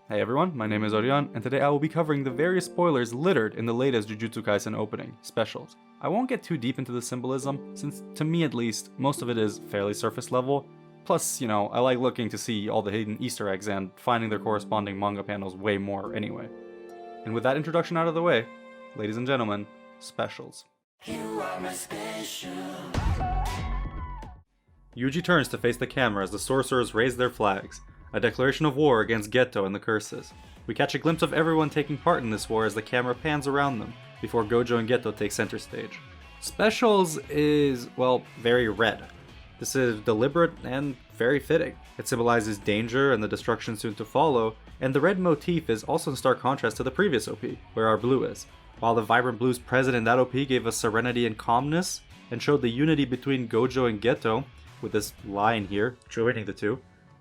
Hey everyone, my name is Orion, and today I will be covering the various spoilers littered in the latest Jujutsu Kaisen opening, SpecialZ. I won't get too deep into the symbolism, since to me at least, most of it is fairly surface level. Plus, I like looking to see all the hidden Easter eggs and finding their corresponding manga panels way more anyway. And with that introduction out of the way, ladies and gentlemen, SpecialZ. You are my special. Yuji turns to face the camera as the sorcerers raise their flags, a declaration of war against Geto and the curses. We catch a glimpse of everyone taking part in this war as the camera pans around them, before Gojo and Geto take center stage. SpecialZ is, well, very red. This is deliberate and very fitting. It symbolizes danger and the destruction soon to follow, and the red motif is also in stark contrast to the previous OP, where our blue is. While the vibrant blues present in that OP gave us serenity and calmness, and showed the unity between Gojo and Geto, with this line here, joining the two,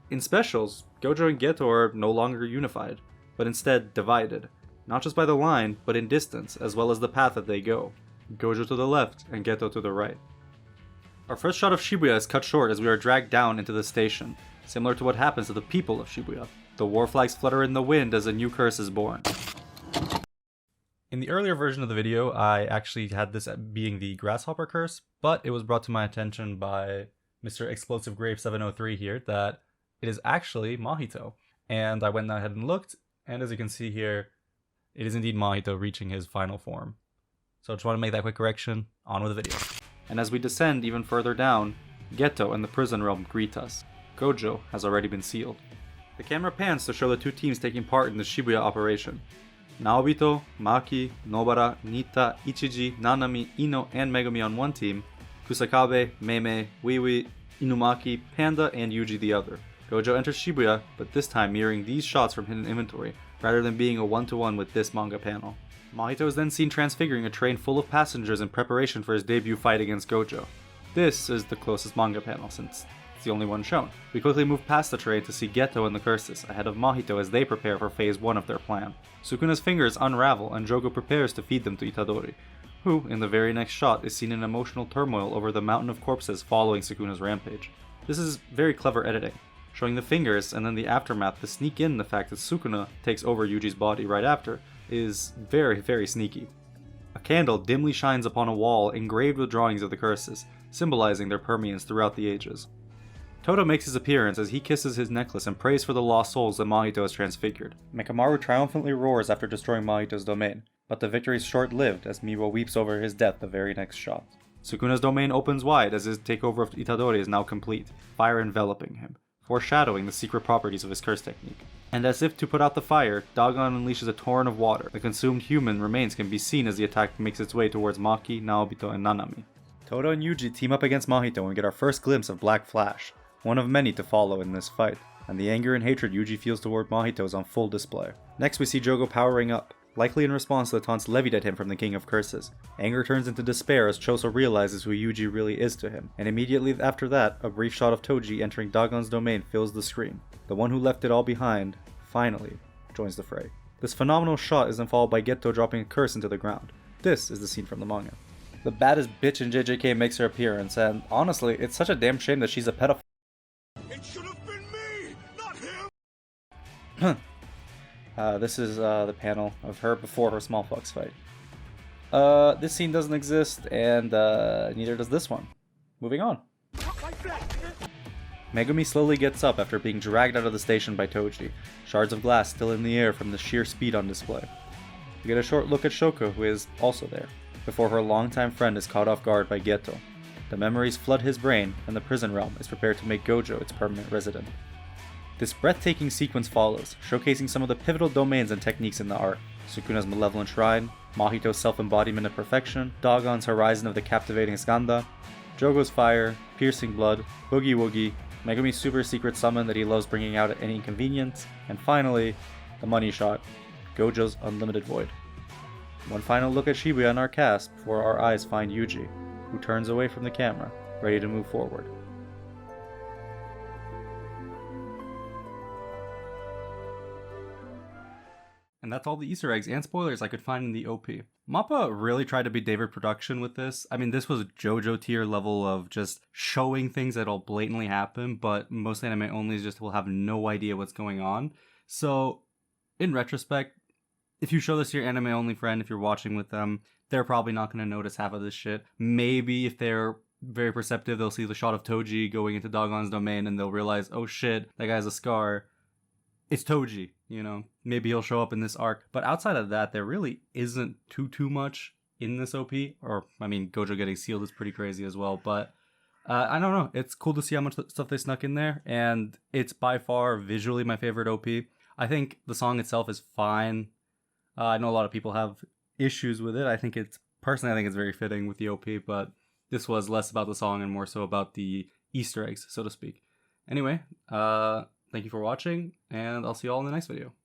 in SpecialZ, Gojo and Geto are no longer unified, but instead divided, not just by the line, but in distance, as well as the path that they go. Gojo to the left, and Geto to the right. Our first shot of Shibuya is cut short as we are dragged down into the station, similar to what happens to the people of Shibuya. The war flags flutter in the wind as a new curse is born. In the earlier version of the video, I actually had this being the Grasshopper curse, but it was brought to my attention by Mr. Explosive Grave 703 here that it is actually Mahito. And I went ahead and looked, and as you can see here, it is indeed Mahito reaching his final form. So I just want to make that quick correction, on with the video. And as we descend even further down, Geto and the prison realm greet us. Gojo has already been sealed. The camera pans to show the two teams taking part in the Shibuya operation. Naobito, Maki, Nobara, Nita, Ichiji, Nanami, Ino, and Megumi on one team, Kusakabe, Meme, Wiwi, Inumaki, Panda, and Yuji the other. Gojo enters Shibuya, but this time mirroring these shots from hidden inventory, rather than being a one-to-one with this manga panel. Mahito is then seen transfiguring a train full of passengers in preparation for his debut fight against Gojo. This is the closest manga panel, since it's the only one shown. We quickly move past the train to see Geto and the curses, ahead of Mahito as they prepare for phase 1 of their plan. Sukuna's fingers unravel and Jogo prepares to feed them to Itadori, who, in the very next shot, is seen in emotional turmoil over the mountain of corpses following Sukuna's rampage. This is very clever editing, showing the fingers and then the aftermath to sneak in the fact that Sukuna takes over Yuji's body right after is very, very sneaky. A candle dimly shines upon a wall engraved with drawings of the curses, symbolizing their permanence throughout the ages. Todo makes his appearance as he kisses his necklace and prays for the lost souls that Mahito has transfigured. Mekamaru triumphantly roars after destroying Mahito's domain, but the victory is short-lived as Miwa weeps over his death the very next shot. Sukuna's domain opens wide as his takeover of Itadori is now complete, fire enveloping him, foreshadowing the secret properties of his curse technique. And as if to put out the fire, Dagon unleashes a torrent of water. The consumed human remains can be seen as the attack makes its way towards Maki, Naobito, and Nanami. Todo and Yuji team up against Mahito and we get our first glimpse of Black Flash, one of many to follow in this fight, and the anger and hatred Yuji feels toward Mahito is on full display. Next we see Jogo powering up, likely in response to the taunts levied at him from the King of Curses. Anger turns into despair as Choso realizes who Yuji really is to him, and immediately after that, a brief shot of Toji entering Dagon's domain fills the screen. The one who left it all behind, finally, joins the fray. This phenomenal shot is then followed by Geto dropping a curse into the ground. This is the scene from the manga. The baddest bitch in JJK makes her appearance, and honestly, it's such a damn shame that she's a pedophile. It should have been me, not him. This is the panel of her before her small fox fight. This scene doesn't exist, and neither does this one. Moving on. Megumi slowly gets up after being dragged out of the station by Toji, shards of glass still in the air from the sheer speed on display. We get a short look at Shoko, who is also there, before her longtime friend is caught off guard by Geto. The memories flood his brain, and the prison realm is prepared to make Gojo its permanent resident. This breathtaking sequence follows, showcasing some of the pivotal domains and techniques in the art. Sukuna's malevolent shrine, Mahito's self-embodiment of perfection, Dagon's horizon of the captivating Skanda, Jogo's fire, piercing blood, Boogie Woogie, Megumi's super secret summon that he loves bringing out at any inconvenience, and finally, the money shot, Gojo's unlimited void. One final look at Shibuya and our cast before our eyes find Yuji, who turns away from the camera, ready to move forward. And that's all the Easter eggs and spoilers I could find in the OP. Mappa really tried to be David Production with this. I mean, this was JoJo tier level of just showing things that'll blatantly happen, but most anime onlys just will have no idea what's going on. So in retrospect, if you show this to your anime only friend, if you're watching with them, they're probably not going to notice half of this shit. Maybe if they're very perceptive, they'll see the shot of Toji going into Dagon's domain and they'll realize, oh shit, that guy has a scar. It's Toji, you know? Maybe he'll show up in this arc. But outside of that, there really isn't too much in this OP. Or, I mean, Gojo getting sealed is pretty crazy as well. But I don't know. It's cool to see how much stuff they snuck in there. And it's by far visually my favorite OP. I think the song itself is fine. I know a lot of people have issues with it. I think it's very fitting with the OP, but this was less about the song and more so about the Easter eggs, so to speak. Anyway, thank you for watching, and I'll see you all in the next video.